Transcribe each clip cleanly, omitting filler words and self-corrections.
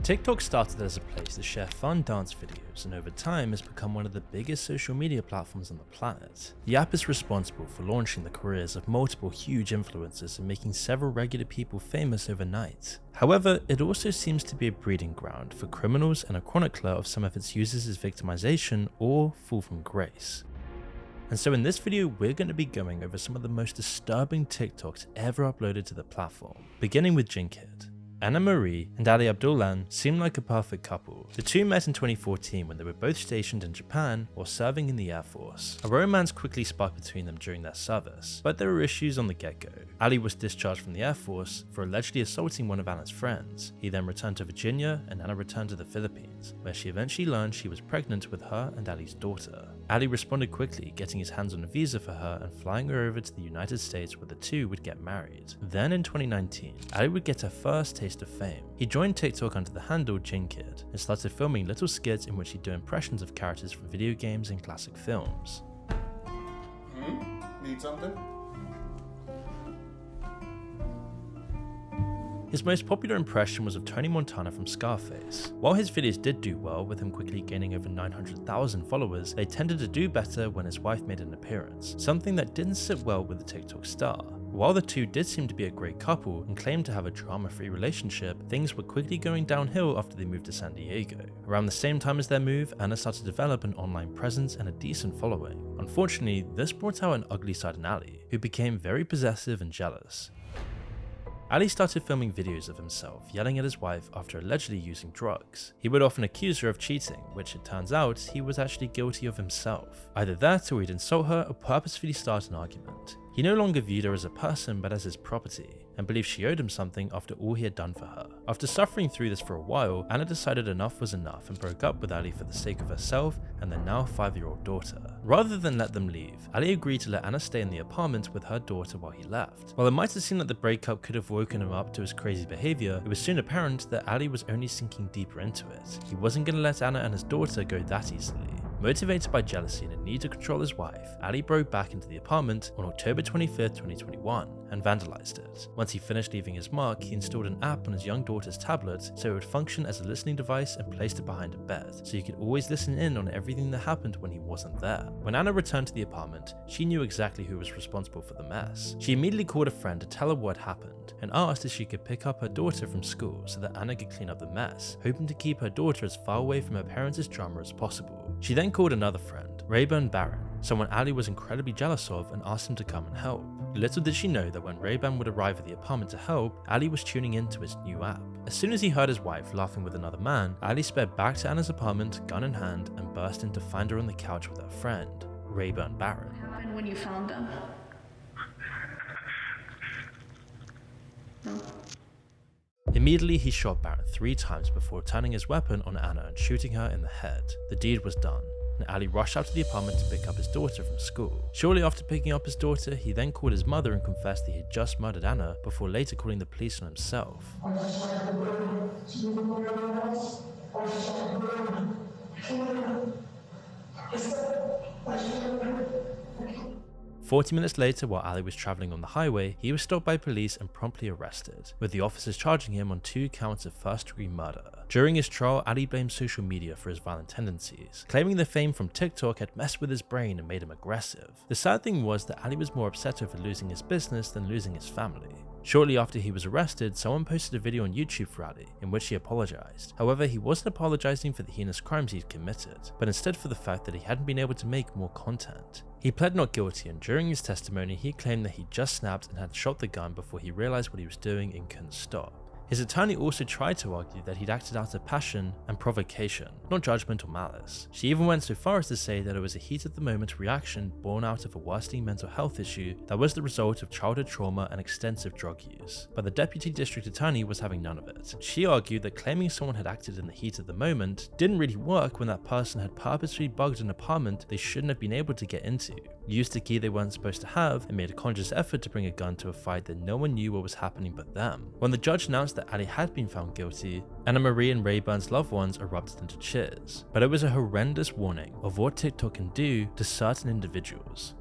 TikTok started as a place to share fun dance videos and over time has become one of the biggest social media platforms on the planet. The app is responsible for launching the careers of multiple huge influencers and making several regular people famous overnight. However, it also seems to be a breeding ground for criminals and a chronicler of some of its users' victimization or fall from grace. And so in this video, we're going to be going over some of the most disturbing TikToks ever uploaded to the platform, beginning with JinnKid. Anna Marie and Ali Abdullah seemed like a perfect couple. The two met in 2014 when they were both stationed in Japan while serving in the Air Force. A romance quickly sparked between them during their service, but there were issues on the get-go. Ali was discharged from the Air Force for allegedly assaulting one of Anna's friends. He then returned to Virginia and Anna returned to the Philippines, where she eventually learned she was pregnant with her and Ali's daughter. Ali responded quickly, getting his hands on a visa for her and flying her over to the United States where the two would get married. Then in 2019, Ali would get her first taste of fame. He joined TikTok under the handle JinnKid and started filming little skits in which he'd do impressions of characters from video games and classic films. Need something? His most popular impression was of Tony Montana from Scarface. While his videos did do well, with him quickly gaining over 900,000 followers, they tended to do better when his wife made an appearance, something that didn't sit well with the TikTok star. While the two did seem to be a great couple and claimed to have a drama-free relationship, things were quickly going downhill after they moved to San Diego. Around the same time as their move, Anna started to develop an online presence and a decent following. Unfortunately, this brought out an ugly side in Ali, who became very possessive and jealous. Ali started filming videos of himself yelling at his wife after allegedly using drugs. He would often accuse her of cheating, which it turns out he was actually guilty of himself. Either that or he'd insult her or purposefully start an argument. He no longer viewed her as a person but as his property, and believed she owed him something after all he had done for her. After suffering through this for a while, Anna decided enough was enough and broke up with Ali for the sake of herself and their now 5-year-old daughter. Rather than let them leave, Ali agreed to let Anna stay in the apartment with her daughter while he left. While it might have seemed that the breakup could have woken him up to his crazy behavior, it was soon apparent that Ali was only sinking deeper into it. He wasn't going to let Anna and his daughter go that easily. Motivated by jealousy and a need to control his wife, Ali broke back into the apartment on October 25th, 2021 and vandalized it. Once he finished leaving his mark, he installed an app on his young daughter's tablet so it would function as a listening device and placed it behind a bed, so you could always listen in on everything that happened when he wasn't there. When Anna returned to the apartment, she knew exactly who was responsible for the mess. She immediately called a friend to tell her what happened and asked if she could pick up her daughter from school so that Anna could clean up the mess, hoping to keep her daughter as far away from her parents' drama as possible. She then called another friend, Rayburn Barron, someone Ali was incredibly jealous of, and asked him to come and help. Little did she know that when Rayburn would arrive at the apartment to help, Ali was tuning into his new app. As soon as he heard his wife laughing with another man, Ali sped back to Anna's apartment, gun in hand, and burst in to find her on the couch with her friend, Rayburn Barron. What happened when you found them? No. Immediately, he shot Barron 3 times before turning his weapon on Anna and shooting her in the head. The deed was done, and Ali rushed out to the apartment to pick up his daughter from school. Shortly after picking up his daughter, he then called his mother and confessed that he had just murdered Anna before later calling the police on himself. 40 minutes later, while Ali was traveling on the highway, he was stopped by police and promptly arrested, with the officers charging him on 2 counts of first-degree murder. During his trial, Ali blamed social media for his violent tendencies, claiming the fame from TikTok had messed with his brain and made him aggressive. The sad thing was that Ali was more upset over losing his business than losing his family. Shortly after he was arrested, someone posted a video on YouTube for Ali, in which he apologized. However, he wasn't apologizing for the heinous crimes he'd committed, but instead for the fact that he hadn't been able to make more content. He pled not guilty, and during his testimony, he claimed that he just snapped and had shot the gun before he realized what he was doing and couldn't stop. His attorney also tried to argue that he'd acted out of passion and provocation, not judgment or malice. She even went so far as to say that it was a heat-of-the-moment reaction born out of a worsening mental health issue that was the result of childhood trauma and extensive drug use. But the deputy district attorney was having none of it. She argued that claiming someone had acted in the heat of the moment didn't really work when that person had purposely bugged an apartment they shouldn't have been able to get into, used a key they weren't supposed to have, and made a conscious effort to bring a gun to a fight that no one knew what was happening but them. When the judge announced that Ali had been found guilty, Anna Marie and Rayburn's loved ones erupted into cheers. But it was a horrendous warning of what TikTok can do to certain individuals.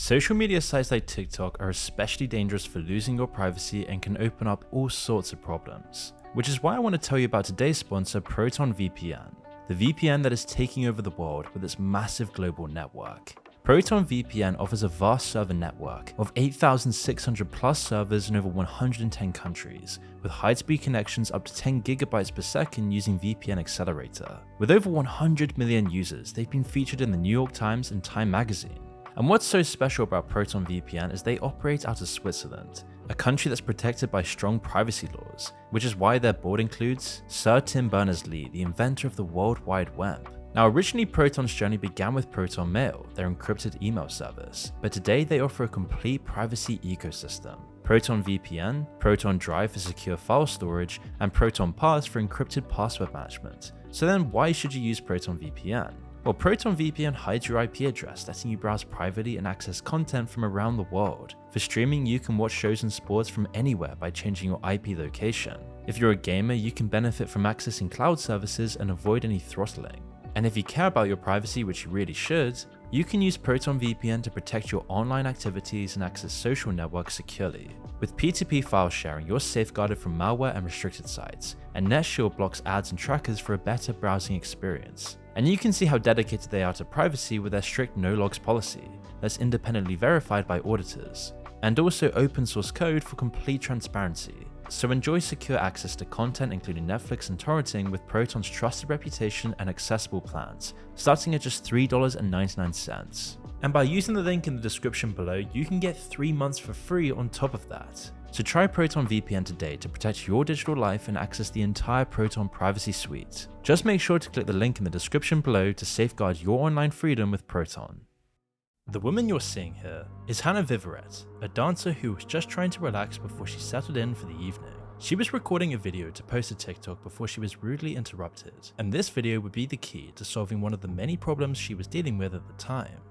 Social media sites like TikTok are especially dangerous for losing your privacy and can open up all sorts of problems. Which is why I want to tell you about today's sponsor, Proton VPN, the VPN that is taking over the world with its massive global network. Proton VPN offers a vast server network of 8,600 plus servers in over 110 countries, with high-speed connections up to 10 gigabytes per second using VPN Accelerator. With over 100 million users, they've been featured in the New York Times and Time magazine. And what's so special about Proton VPN is they operate out of Switzerland, a country that's protected by strong privacy laws, which is why their board includes Sir Tim Berners-Lee, the inventor of the World Wide Web. Now, originally Proton's journey began with Proton Mail, their encrypted email service, but today they offer a complete privacy ecosystem. Proton VPN, Proton Drive for secure file storage, and Proton Pass for encrypted password management. So then why should you use Proton VPN? Well, Proton VPN hides your IP address, letting you browse privately and access content from around the world. For streaming, you can watch shows and sports from anywhere by changing your IP location. If you're a gamer, you can benefit from accessing cloud services and avoid any throttling. And if you care about your privacy, which you really should, you can use Proton VPN to protect your online activities and access social networks securely. With P2P file sharing, you're safeguarded from malware and restricted sites, and NetShield blocks ads and trackers for a better browsing experience. And you can see how dedicated they are to privacy with their strict no-logs policy that's independently verified by auditors, and also open source code for complete transparency. So enjoy secure access to content including Netflix and torrenting with Proton's trusted reputation and accessible plans, starting at just $3.99. And by using the link in the description below, you can get 3 months for free on top of that. So try Proton VPN today to protect your digital life and access the entire Proton privacy suite. Just make sure to click the link in the description below to safeguard your online freedom with Proton. The woman you're seeing here is Hannah Viverette, a dancer who was just trying to relax before she settled in for the evening. She was recording a video to post to TikTok before she was rudely interrupted, and this video would be the key to solving one of the many problems she was dealing with at the time.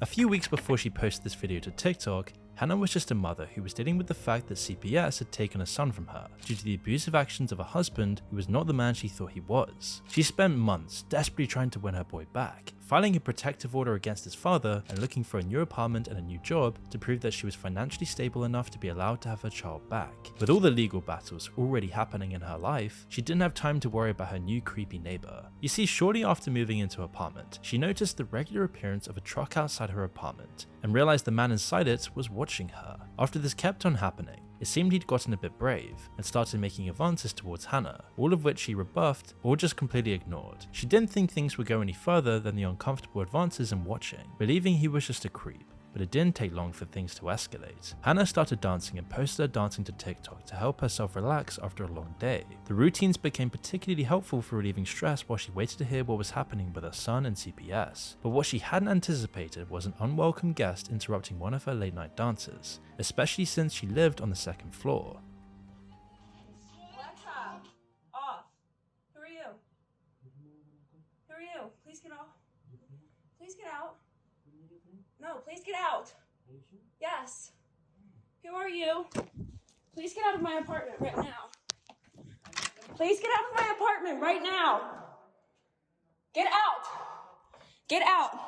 A few weeks before she posted this video to TikTok, Hannah was just a mother who was dealing with the fact that CPS had taken a son from her due to the abusive actions of a husband who was not the man she thought he was. She spent months desperately trying to win her boy back, filing a protective order against his father and looking for a new apartment and a new job to prove that she was financially stable enough to be allowed to have her child back. With all the legal battles already happening in her life, she didn't have time to worry about her new creepy neighbor. You see, shortly after moving into her apartment, she noticed the regular appearance of a truck outside her apartment and realized the man inside it was watching her. After this kept on happening, it seemed he'd gotten a bit brave and started making advances towards Hannah, all of which she rebuffed or just completely ignored. She didn't think things would go any further than the uncomfortable advances and watching, believing he was just a creep. But it didn't take long for things to escalate. Hannah started dancing and posted her dancing to TikTok to help herself relax after a long day. The routines became particularly helpful for relieving stress while she waited to hear what was happening with her son and CPS. But what she hadn't anticipated was an unwelcome guest interrupting one of her late night dances, especially since she lived on the second floor. Alexa, off. Who are you? Who are you? Please get off. Please get out. No, please get out. Yes. Who are you? Please get out of my apartment right now. Please get out of my apartment right now. Get out. Get out.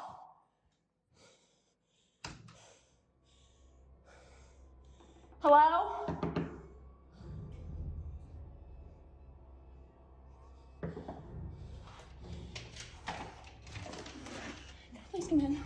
Hello? Please come in.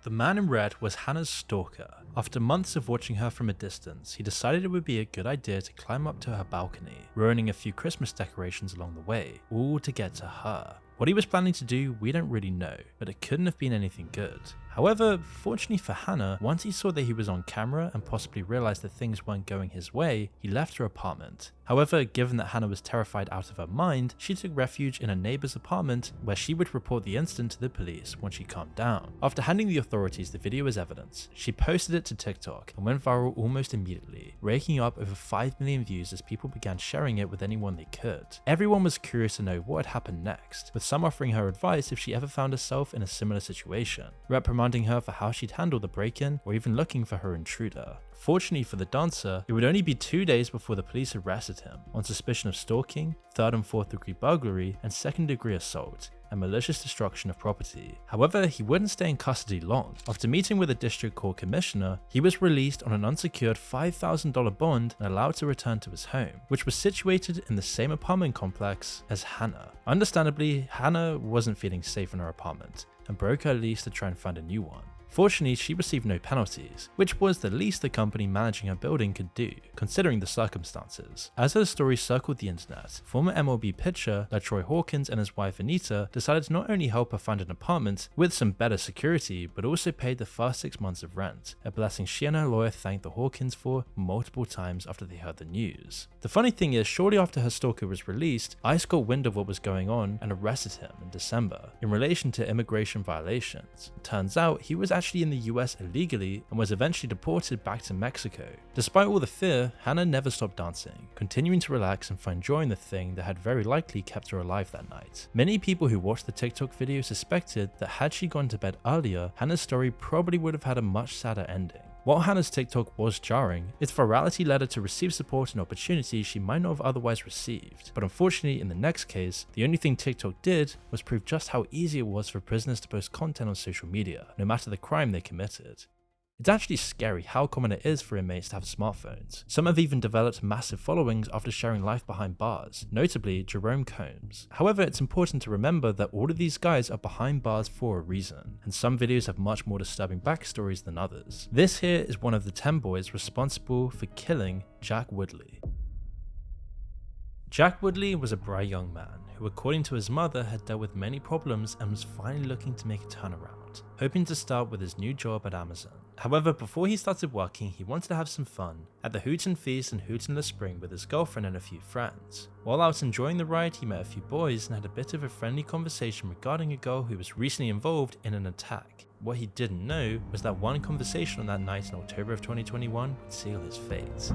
The man in red was Hannah's stalker. After months of watching her from a distance, he decided it would be a good idea to climb up to her balcony, ruining a few Christmas decorations along the way, all to get to her. What he was planning to do, we don't really know, but it couldn't have been anything good. However, fortunately for Hannah, once he saw that he was on camera and possibly realized that things weren't going his way, he left her apartment. However, given that Hannah was terrified out of her mind, she took refuge in a neighbor's apartment where she would report the incident to the police once she calmed down. After handing the authorities the video as evidence, she posted it to TikTok and went viral almost immediately, raking up over 5 million views as people began sharing it with anyone they could. Everyone was curious to know what had happened next, with some offering her advice if she ever found herself in a similar situation, reprimanding her for how she'd handle the break-in or even looking for her intruder. Fortunately for the dancer, it would only be 2 days before the police arrested him on suspicion of stalking, 3rd and 4th degree burglary, and 2nd degree assault, and malicious destruction of property. However, he wouldn't stay in custody long. After meeting with a district court commissioner, he was released on an unsecured $5,000 bond and allowed to return to his home, which was situated in the same apartment complex as Hannah. Understandably, Hannah wasn't feeling safe in her apartment and broke her lease to try and find a new one. Fortunately, she received no penalties, which was the least the company managing her building could do, considering the circumstances. As her story circled the internet, former MLB pitcher LaTroy Hawkins and his wife Anita decided to not only help her find an apartment with some better security, but also paid the first 6 months of rent, a blessing she and her lawyer thanked the Hawkins for multiple times after they heard the news. The funny thing is, shortly after her stalker was released, ICE got wind of what was going on and arrested him in December in relation to immigration violations. It turns out he was actually in the US illegally and was eventually deported back to Mexico. Despite all the fear, Hannah never stopped dancing, continuing to relax and find joy in the thing that had very likely kept her alive that night. Many people who watched the TikTok video suspected that had she gone to bed earlier, Hannah's story probably would have had a much sadder ending. While Hannah's TikTok was jarring, its virality led her to receive support and opportunities she might not have otherwise received. But unfortunately, in the next case, the only thing TikTok did was prove just how easy it was for prisoners to post content on social media, no matter the crime they committed. It's actually scary how common it is for inmates to have smartphones. Some have even developed massive followings after sharing life behind bars, notably Jerome Combs. However, it's important to remember that all of these guys are behind bars for a reason, and some videos have much more disturbing backstories than others. This here is one of the 10 boys responsible for killing Jack Woodley. Jack Woodley was a bright young man who, according to his mother, had dealt with many problems and was finally looking to make a turnaround, hoping to start with his new job at Amazon. However, before he started working, he wanted to have some fun at the Hooten Feast in Hooten La Spring with his girlfriend and a few friends. While out enjoying the ride, he met a few boys and had a bit of a friendly conversation regarding a girl who was recently involved in an attack. What he didn't know was that one conversation on that night in October of 2021 would seal his fate.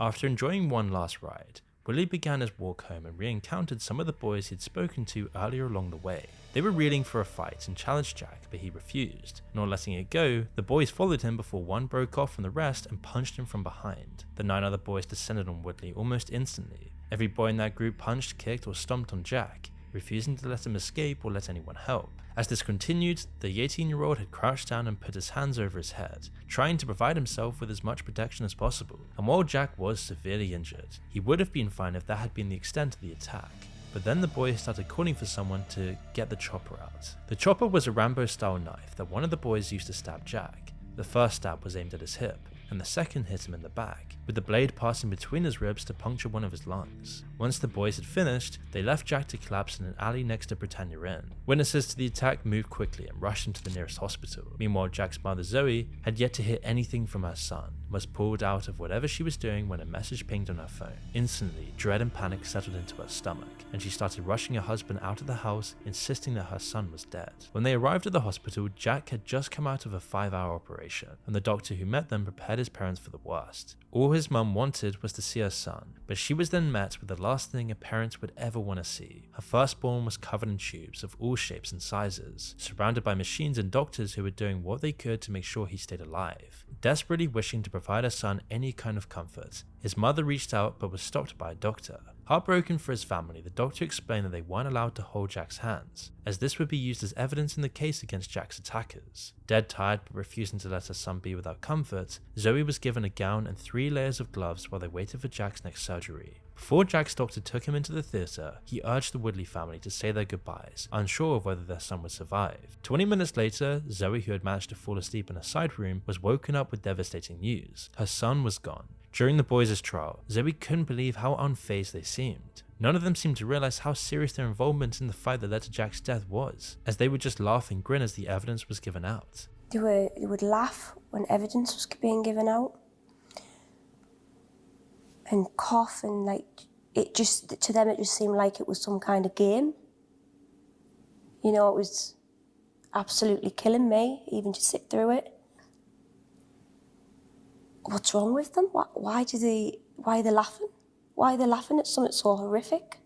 After enjoying one last ride, Willie began his walk home and re-encountered some of the boys he'd spoken to earlier along the way. They were reeling for a fight and challenged Jack, but he refused. Not letting it go, the boys followed him before one broke off from the rest and punched him from behind. The 9 other boys descended on Woodley almost instantly. Every boy in that group punched, kicked, or stomped on Jack, refusing to let him escape or let anyone help. As this continued, the 18-year-old had crouched down and put his hands over his head, trying to provide himself with as much protection as possible. And while Jack was severely injured, he would have been fine if that had been the extent of the attack. But then the boys started calling for someone to get the chopper out. The chopper was a Rambo-style knife that one of the boys used to stab Jack. The first stab was aimed at his hip, and the second hit him in the back, with the blade passing between his ribs to puncture one of his lungs. Once the boys had finished, they left Jack to collapse in an alley next to Britannia Inn. Witnesses to the attack moved quickly and rushed him to the nearest hospital. Meanwhile, Jack's mother Zoe had yet to hear anything from her son, and was pulled out of whatever she was doing when a message pinged on her phone. Instantly, dread and panic settled into her stomach, and she started rushing her husband out of the house, insisting that her son was dead. When they arrived at the hospital, Jack had just come out of a 5-hour operation, and the doctor who met them prepared his parents for the worst. All his mum wanted was to see her son, but she was then met with the last thing a parent would ever want to see. Her firstborn was covered in tubes of all shapes and sizes, surrounded by machines and doctors who were doing what they could to make sure he stayed alive. Desperately wishing to provide her son any kind of comfort, his mother reached out but was stopped by a doctor. Heartbroken for his family, the doctor explained that they weren't allowed to hold Jack's hands, as this would be used as evidence in the case against Jack's attackers. Dead tired but refusing to let her son be without comfort, Zoe was given a gown and 3 layers of gloves while they waited for Jack's next surgery. Before Jack's doctor took him into the theatre, he urged the Woodley family to say their goodbyes, unsure of whether their son would survive. 20 minutes later, Zoe, who had managed to fall asleep in a side room, was woken up with devastating news. Her son was gone. During the boys' trial, Zoe couldn't believe how unfazed they seemed. None of them seemed to realize how serious their involvement in the fight that led to Jack's death was, as they would just laugh and grin as the evidence was given out. They would laugh when evidence was being given out, and cough, and it just, to them it just seemed like it was some kind of game. You know, it was absolutely killing me, even to sit through it. What's wrong with them? Why are they laughing? Why are they laughing at something so horrific?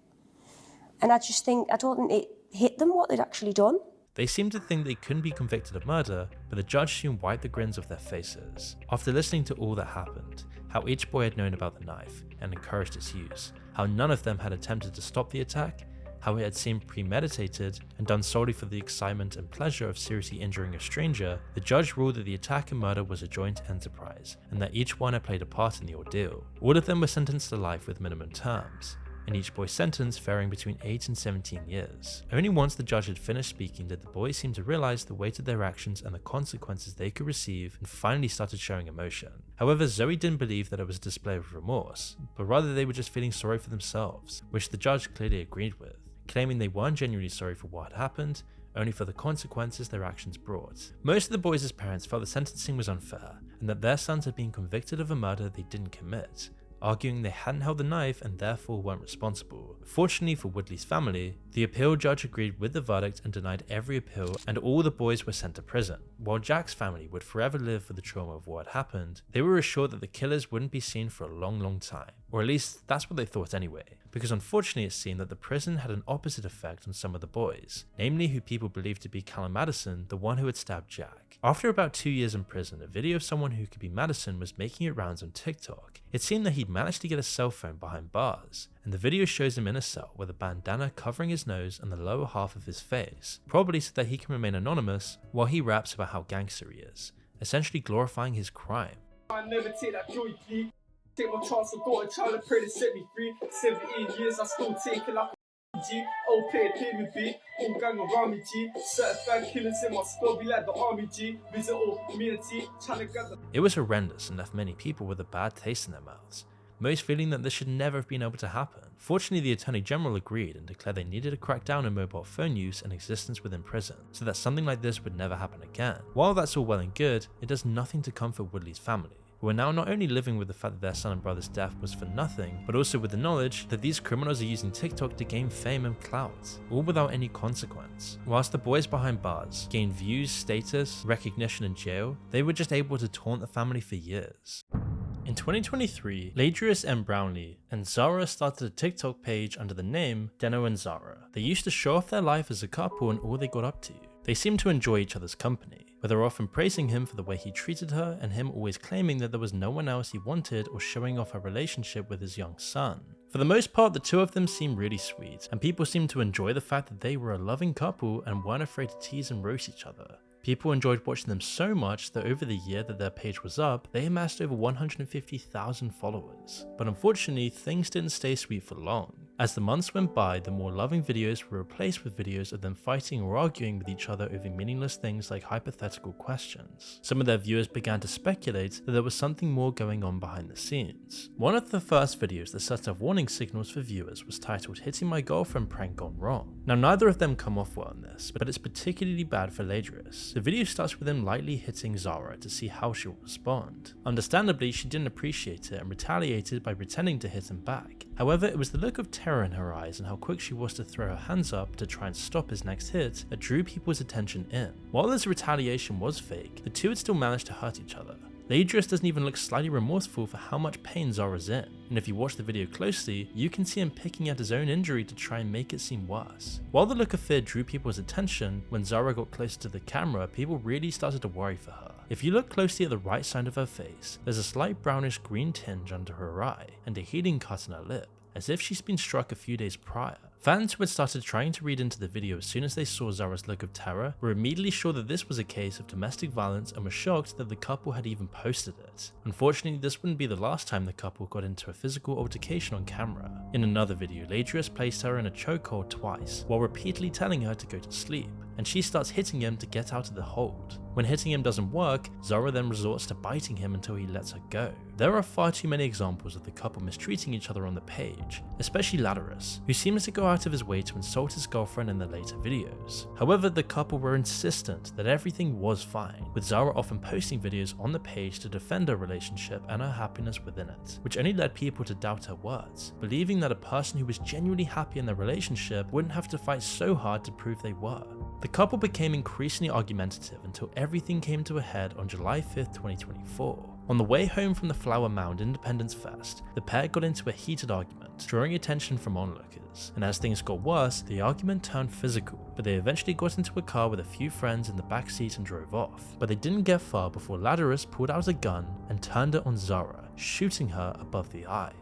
And I don't think it hit them what they'd actually done. They seemed to think they couldn't be convicted of murder, but the judge soon wiped the grins off their faces. After listening to all that happened, how each boy had known about the knife and encouraged its use, how none of them had attempted to stop the attack, how it had seemed premeditated and done solely for the excitement and pleasure of seriously injuring a stranger, the judge ruled that the attack and murder was a joint enterprise, and that each one had played a part in the ordeal. All of them were sentenced to life with minimum terms, and each boy's sentence varying between 8 and 17 years. Only once the judge had finished speaking did the boys seem to realize the weight of their actions and the consequences they could receive, and finally started showing emotion. However, Zoe didn't believe that it was a display of remorse, but rather they were just feeling sorry for themselves, which the judge clearly agreed with, claiming they weren't genuinely sorry for what had happened, only for the consequences their actions brought. Most of the boys' parents felt the sentencing was unfair, and that their sons had been convicted of a murder they didn't commit, arguing they hadn't held the knife and therefore weren't responsible. Fortunately for Woodley's family, the appeal judge agreed with the verdict and denied every appeal, and all the boys were sent to prison. While Jack's family would forever live with the trauma of what had happened, they were assured that the killers wouldn't be seen for a long time. Or at least that's what they thought anyway, because unfortunately it seemed that the prison had an opposite effect on some of the boys, namely who people believed to be Callum Madison, the one who had stabbed Jack. After about 2 years in prison, a video of someone who could be Madison was making it rounds on TikTok. It seemed that he'd managed to get a cell phone behind bars, and the video shows him in a cell with a bandana covering his nose and the lower half of his face, probably so that he can remain anonymous while he raps about how gangster he is, essentially glorifying his crime. I never take that joy, please. Take my chance, I got a child, I pray to set me free. 17 years, I still take it like a G. Oh, play with B. All gang around me, G. Certified killers in my squad, be like the army, G. Visit all community, trying to gather. It was horrendous and left many people with a bad taste in their mouths, most feeling that this should never have been able to happen. Fortunately, the Attorney General agreed and declared they needed to crack down on mobile phone use and existence within prison, so that something like this would never happen again. While that's all well and good, it does nothing to comfort Woodley's family, who are now not only living with the fact that their son and brother's death was for nothing, but also with the knowledge that these criminals are using TikTok to gain fame and clout, all without any consequence. Whilst the boys behind bars gained views, status, recognition in jail, they were just able to taunt the family for years. In 2023, Ladrius M. Brownlee and Zara started a TikTok page under the name Deno and Zara. They used to show off their life as a couple and all they got up to. They seemed to enjoy each other's company, but they were often praising him for the way he treated her and him always claiming that there was no one else he wanted or showing off her relationship with his young son. For the most part, the two of them seemed really sweet, and people seemed to enjoy the fact that they were a loving couple and weren't afraid to tease and roast each other. People enjoyed watching them so much that over the year that their page was up, they amassed over 150,000 followers. But unfortunately, things didn't stay sweet for long. As the months went by, the more loving videos were replaced with videos of them fighting or arguing with each other over meaningless things like hypothetical questions. Some of their viewers began to speculate that there was something more going on behind the scenes. One of the first videos that set off warning signals for viewers was titled "Hitting My Girlfriend Prank Gone Wrong." Now, neither of them come off well on this, but it's particularly bad for Ladrius. The video starts with him lightly hitting Zara to see how she will respond. Understandably, she didn't appreciate it and retaliated by pretending to hit him back. However, it was the look of terror in her eyes and how quick she was to throw her hands up to try and stop his next hit that drew people's attention in. While this retaliation was fake, the two had still managed to hurt each other. Ladrius doesn't even look slightly remorseful for how much pain Zara's in, and if you watch the video closely, you can see him picking at his own injury to try and make it seem worse. While the look of fear drew people's attention, when Zara got closer to the camera, people really started to worry for her. If you look closely at the right side of her face, there's a slight brownish green tinge under her eye, and a healing cut in her lip, as if she's been struck a few days prior. Fans who had started trying to read into the video as soon as they saw Zara's look of terror were immediately sure that this was a case of domestic violence and were shocked that the couple had even posted it. Unfortunately, this wouldn't be the last time the couple got into a physical altercation on camera. In another video, Ladrius placed her in a chokehold twice, while repeatedly telling her to go to sleep, and she starts hitting him to get out of the hold. When hitting him doesn't work, Zara then resorts to biting him until he lets her go. There are far too many examples of the couple mistreating each other on the page, especially Ladrius, who seems to go out of his way to insult his girlfriend in the later videos. However, the couple were insistent that everything was fine, with Zara often posting videos on the page to defend her relationship and her happiness within it, which only led people to doubt her words, believing that a person who was genuinely happy in their relationship wouldn't have to fight so hard to prove they were. The couple became increasingly argumentative until everything came to a head on July 5th, 2024. On the way home from the Flower Mound Independence Fest, the pair got into a heated argument, drawing attention from onlookers, and as things got worse, the argument turned physical, but they eventually got into a car with a few friends in the back seat and drove off. But they didn't get far before Ladrius pulled out a gun and turned it on Zara, shooting her above the eye.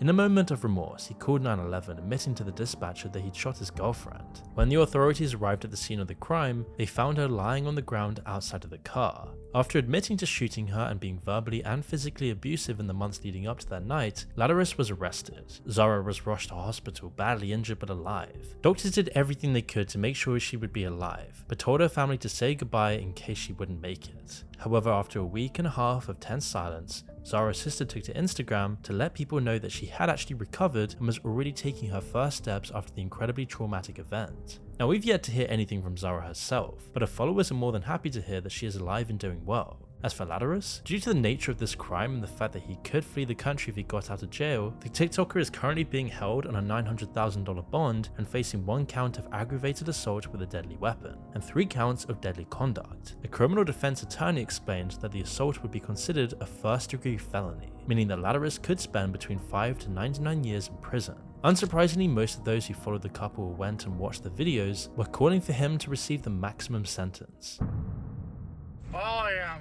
In a moment of remorse, he called 911, admitting to the dispatcher that he'd shot his girlfriend. When the authorities arrived at the scene of the crime, they found her lying on the ground outside of the car. After admitting to shooting her and being verbally and physically abusive in the months leading up to that night, Latteris was arrested. Zara was rushed to hospital, badly injured but alive. Doctors did everything they could to make sure she would be alive, but told her family to say goodbye in case she wouldn't make it. However, after a week and a half of tense silence, Zara's sister took to Instagram to let people know that she had actually recovered and was already taking her first steps after the incredibly traumatic event. Now, we've yet to hear anything from Zara herself, but her followers are more than happy to hear that she is alive and doing well. As for Latteris, due to the nature of this crime and the fact that he could flee the country if he got out of jail, the TikToker is currently being held on a $900,000 bond and facing 1 count of aggravated assault with a deadly weapon, and 3 counts of deadly conduct. A criminal defense attorney explained that the assault would be considered a first-degree felony, meaning that Latteris could spend between 5 to 99 years in prison. Unsurprisingly, most of those who followed the couple or went and watched the videos were calling for him to receive the maximum sentence. I am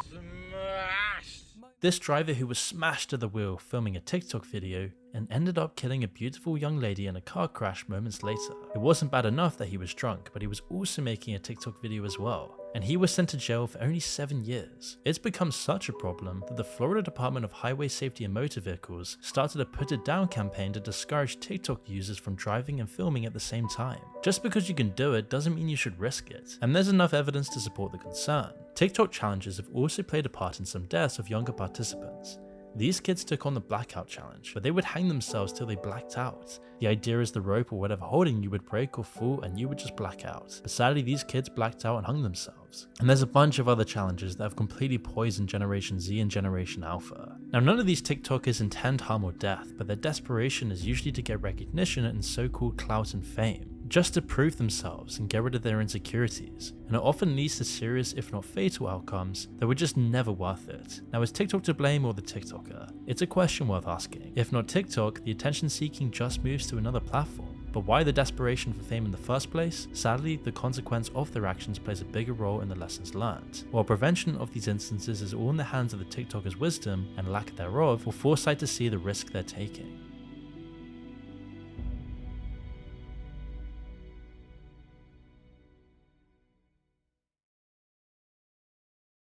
smashed. This driver who was smashed at the wheel filming a TikTok video and ended up killing a beautiful young lady in a car crash moments later. It wasn't bad enough that he was drunk, but he was also making a TikTok video as well, and he was sent to jail for only 7 years. It's become such a problem that the Florida Department of Highway Safety and Motor Vehicles started a Put It Down campaign to discourage TikTok users from driving and filming at the same time. Just because you can do it doesn't mean you should risk it, and there's enough evidence to support the concern. TikTok challenges have also played a part in some deaths of younger participants. These kids took on the blackout challenge, but they would hang themselves till they blacked out. The idea is the rope or whatever holding you would break or fall and you would just black out. But sadly, these kids blacked out and hung themselves. And there's a bunch of other challenges that have completely poisoned Generation Z and Generation Alpha. Now, none of these TikTokers intend harm or death, but their desperation is usually to get recognition and so-called clout and fame, just to prove themselves and get rid of their insecurities, and it often leads to serious if not fatal outcomes that were just never worth it. Now, is TikTok to blame or the TikToker? It's a question worth asking. If not TikTok, the attention seeking just moves to another platform. But why the desperation for fame in the first place? Sadly, the consequence of their actions plays a bigger role in the lessons learned. While prevention of these instances is all in the hands of the TikTokers' wisdom and lack thereof, or foresight to see the risk they're taking.